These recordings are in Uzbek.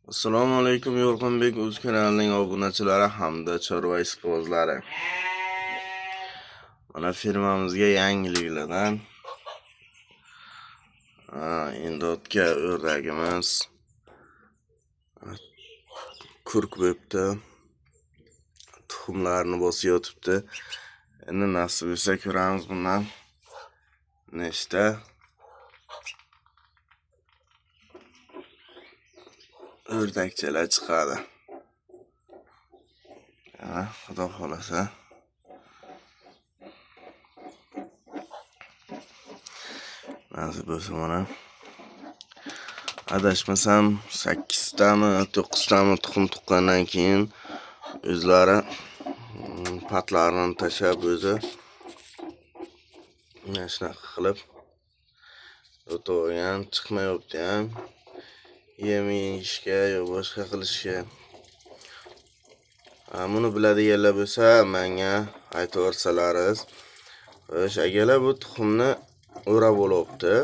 Assalomu alaykum, Yorqinbek o'z kanalining obunachilari hamda chorva ishqibozlari. Mana firmamizga yangiliklardan indodga o'rdagimiz kurk bo'pti. Tuxumlarni bosib yotibdi. Endi nasib etsa ko'ramiz bundan nechta o'rdakchalar chiqadi. Xudo xolasa. Nasib bo'lsa mana adashmasam 8 tami 9 tami tuxum tuqqandan keyin o'zlari patlarini tashlab o'zi mana shunaqa qilib o'tib chiqmayapti ham. Yem yeyishga yo boshqa qilishga. Buni biladiganlar bo'lsa menga aytib o'rsalaringiz. Xo'sh, agalar bu tuxumni o'rab olibdi.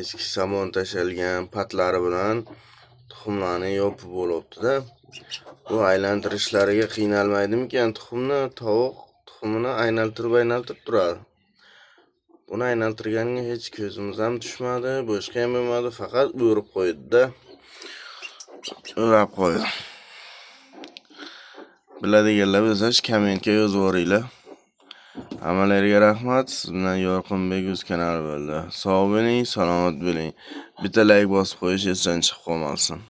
Eski somon tashalgan patlari bilan tuxumlarni yopib olibdi-da. Bu aylantirishlariga qiynalmaydimikan? Tuxumni tovuq tuxumini aylantirib turadi. Buni aylantirganga hech ko'zimiz ham tushmadi, boshqa ham bo'lmadi, faqat o'rib qo'ydi-da. O'rab qo'ydi. Biladiganlar bo'lsa kommentga yozib yuboringlar. Hammalarga rahmat. Siz bilan Yorqinbek o'z kanali bo'ldi. Sog' bo'ling, salomat bo'ling. Bitta like bosib qo'yish esdan chiqib qolmasin.